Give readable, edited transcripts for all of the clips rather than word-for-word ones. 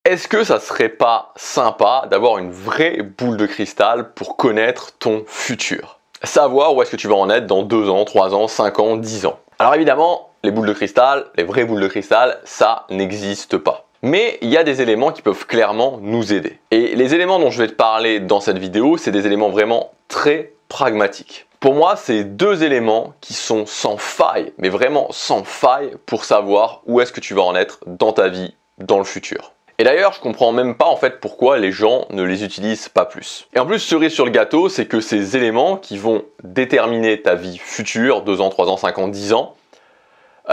Est-ce que ça serait pas sympa d'avoir une vraie boule de cristal pour connaître ton futur? Savoir où est-ce que tu vas en être dans 2 ans, 3 ans, 5 ans, 10 ans. Alors évidemment, les boules de cristal, les vraies boules de cristal, ça n'existe pas. Mais il y a des éléments qui peuvent clairement nous aider. Et les éléments dont je vais te parler dans cette vidéo, c'est des éléments vraiment très pragmatiques. Pour moi, c'est 2 éléments qui sont sans faille, mais vraiment sans faille pour savoir où est-ce que tu vas en être dans ta vie, dans le futur. Et d'ailleurs, je comprends même pas en fait pourquoi les gens ne les utilisent pas plus. Et en plus, cerise sur le gâteau, c'est que ces éléments qui vont déterminer ta vie future, 2 ans, 3 ans, 5 ans, 10 ans,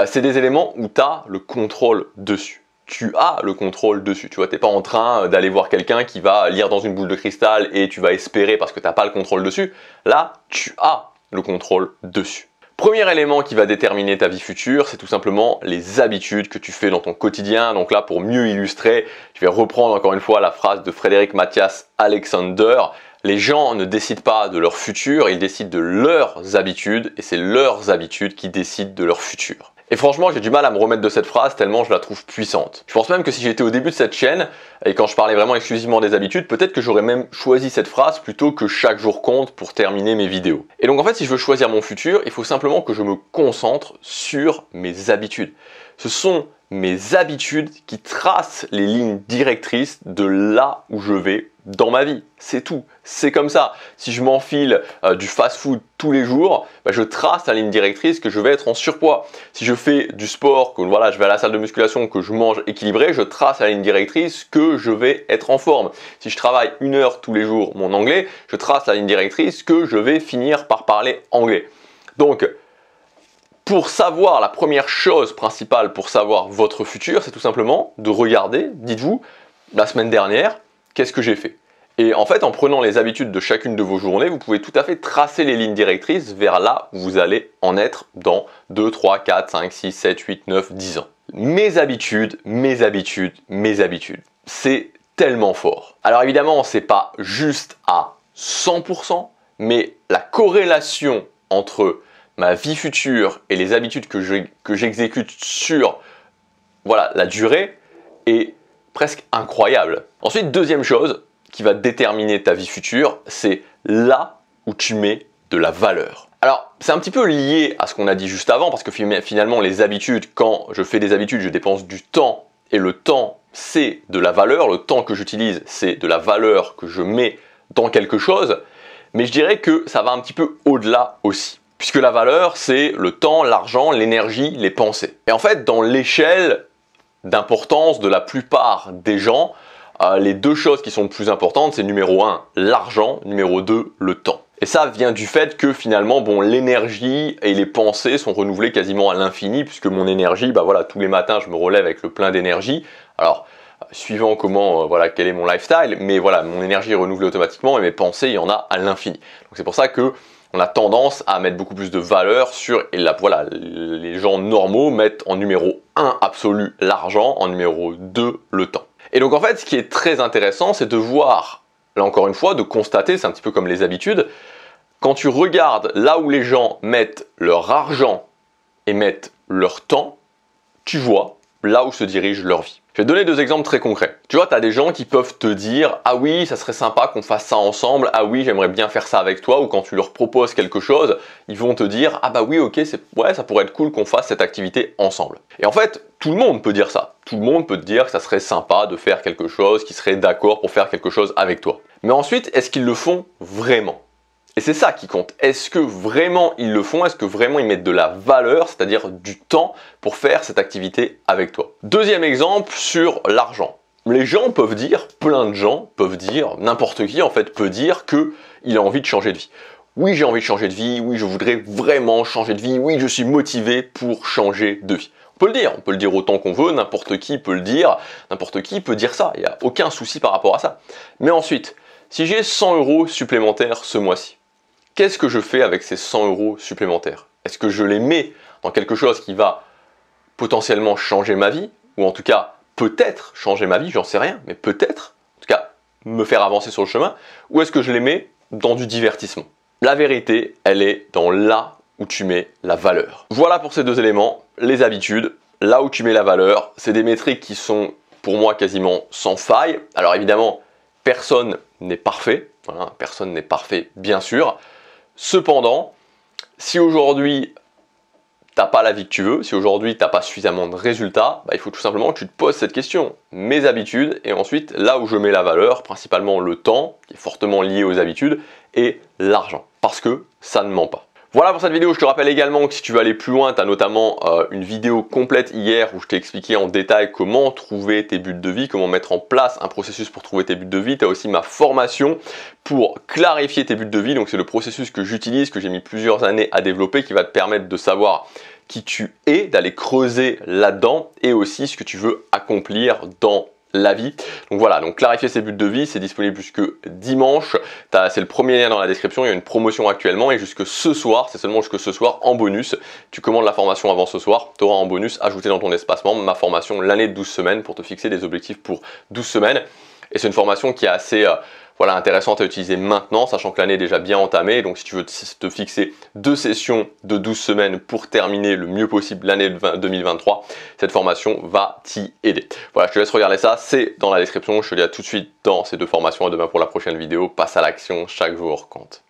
c'est des éléments où tu as le contrôle dessus. Tu as le contrôle dessus. Tu vois, t'es pas en train d'aller voir quelqu'un qui va lire dans une boule de cristal et tu vas espérer parce que tu n'as pas le contrôle dessus. Là, tu as le contrôle dessus. Premier élément qui va déterminer ta vie future, c'est tout simplement les habitudes que tu fais dans ton quotidien. Donc là, pour mieux illustrer, je vais reprendre encore une fois la phrase de Frédéric Matthias Alexander. Les gens ne décident pas de leur futur, ils décident de leurs habitudes et c'est leurs habitudes qui décident de leur futur. Et franchement, j'ai du mal à me remettre de cette phrase tellement je la trouve puissante. Je pense même que si j'étais au début de cette chaîne et quand je parlais vraiment exclusivement des habitudes, peut-être que j'aurais même choisi cette phrase plutôt que chaque jour compte pour terminer mes vidéos. Et donc en fait, si je veux choisir mon futur, il faut simplement que je me concentre sur mes habitudes. Ce sont mes habitudes qui tracent les lignes directrices de là où je vais dans ma vie. C'est tout. C'est comme ça. Si je m'enfile du fast-food tous les jours, je trace la ligne directrice que je vais être en surpoids. Si je fais du sport, que voilà, je vais à la salle de musculation, que je mange équilibré, je trace la ligne directrice que je vais être en forme. Si je travaille 1 heure tous les jours mon anglais, je trace la ligne directrice que je vais finir par parler anglais. Donc, pour savoir, la première chose principale pour savoir votre futur, c'est tout simplement de regarder, dites-vous, la semaine dernière, qu'est-ce que j'ai fait? Et en fait, en prenant les habitudes de chacune de vos journées, vous pouvez tout à fait tracer les lignes directrices vers là où vous allez en être dans 2, 3, 4, 5, 6, 7, 8, 9, 10 ans. Mes habitudes, mes habitudes, mes habitudes. C'est tellement fort. Alors évidemment, c'est pas juste à 100%, mais la corrélation entre ma vie future et les habitudes que j'exécute sur voilà, la durée est presque incroyable. Ensuite, deuxième chose qui va déterminer ta vie future, c'est là où tu mets de la valeur. Alors, c'est un petit peu lié à ce qu'on a dit juste avant, parce que finalement, les habitudes, quand je fais des habitudes, je dépense du temps, et le temps, c'est de la valeur. Le temps que j'utilise, c'est de la valeur que je mets dans quelque chose. Mais je dirais que ça va un petit peu au-delà aussi. Puisque la valeur, c'est le temps, l'argent, l'énergie, les pensées. Et en fait, dans l'échelle d'importance de la plupart des gens, les 2 choses qui sont le plus importantes, c'est numéro 1, l'argent, numéro 2, le temps. Et ça vient du fait que finalement, l'énergie et les pensées sont renouvelées quasiment à l'infini, puisque mon énergie, voilà, tous les matins, je me relève avec le plein d'énergie. Alors, suivant comment, voilà, quel est mon lifestyle, mais voilà, mon énergie est renouvelée automatiquement et mes pensées, il y en a à l'infini. Donc c'est pour ça que on a tendance à mettre beaucoup plus de valeur sur, et là, voilà, les gens normaux mettent en numéro 1 absolu l'argent, en numéro 2 le temps. Et donc en fait, ce qui est très intéressant, c'est de voir, là encore une fois, de constater, c'est un petit peu comme les habitudes, quand tu regardes là où les gens mettent leur argent et mettent leur temps, tu vois là où se dirige leur vie. Je vais te donner 2 exemples très concrets. Tu vois, tu as des gens qui peuvent te dire « Ah oui, ça serait sympa qu'on fasse ça ensemble. Ah oui, j'aimerais bien faire ça avec toi. » Ou quand tu leur proposes quelque chose, ils vont te dire « Ah bah oui, ok, ouais, ça pourrait être cool qu'on fasse cette activité ensemble. » Et en fait, tout le monde peut dire ça. Tout le monde peut te dire que ça serait sympa de faire quelque chose, qu'ils seraient d'accord pour faire quelque chose avec toi. Mais ensuite, est-ce qu'ils le font vraiment ? Et c'est ça qui compte. Est-ce que vraiment ils le font? Est-ce que vraiment ils mettent de la valeur, c'est-à-dire du temps pour faire cette activité avec toi? Deuxième exemple sur l'argent. Les gens peuvent dire, plein de gens peuvent dire, n'importe qui en fait peut dire qu'il a envie de changer de vie. Oui, j'ai envie de changer de vie, oui, je voudrais vraiment changer de vie, oui, je suis motivé pour changer de vie. On peut le dire autant qu'on veut, n'importe qui peut le dire, n'importe qui peut dire ça, il n'y a aucun souci par rapport à ça. Mais ensuite, si j'ai 100 € supplémentaires ce mois-ci, qu'est-ce que je fais avec ces 100 € supplémentaires? Est-ce que je les mets dans quelque chose qui va potentiellement changer ma vie? Ou en tout cas, peut-être changer ma vie, j'en sais rien, mais peut-être, en tout cas, me faire avancer sur le chemin? Ou est-ce que je les mets dans du divertissement? La vérité, elle est dans là où tu mets la valeur. Voilà pour ces 2 éléments, les habitudes, là où tu mets la valeur, c'est des métriques qui sont pour moi quasiment sans faille. Alors évidemment, personne n'est parfait, voilà, personne n'est parfait bien sûr. Cependant, si aujourd'hui t'as pas la vie que tu veux, si aujourd'hui t'as pas suffisamment de résultats, il faut tout simplement que tu te poses cette question. Mes habitudes, et ensuite là où je mets la valeur, principalement le temps, qui est fortement lié aux habitudes, et l'argent, parce que ça ne ment pas. Voilà pour cette vidéo. Je te rappelle également que si tu veux aller plus loin, tu as notamment une vidéo complète hier où je t'ai expliqué en détail comment trouver tes buts de vie, comment mettre en place un processus pour trouver tes buts de vie. Tu as aussi ma formation pour clarifier tes buts de vie. Donc c'est le processus que j'utilise, que j'ai mis plusieurs années à développer, qui va te permettre de savoir qui tu es, d'aller creuser là-dedans et aussi ce que tu veux accomplir dans la vie. Donc voilà, donc clarifier ses buts de vie, c'est disponible jusque dimanche. C'est le premier lien dans la description, il y a une promotion actuellement et jusque ce soir, c'est seulement jusque ce soir en bonus. Tu commandes la formation avant ce soir, tu auras en bonus ajouté dans ton espace membre ma formation l'année de 12 semaines pour te fixer des objectifs pour 12 semaines. Et c'est une formation qui est assez intéressante à utiliser maintenant, sachant que l'année est déjà bien entamée. Donc si tu veux te fixer 2 sessions de 12 semaines pour terminer le mieux possible l'année 2023, cette formation va t'y aider. Voilà, je te laisse regarder ça, c'est dans la description. Je te dis à tout de suite dans ces 2 formations. À demain pour la prochaine vidéo. Passe à l'action, chaque jour compte.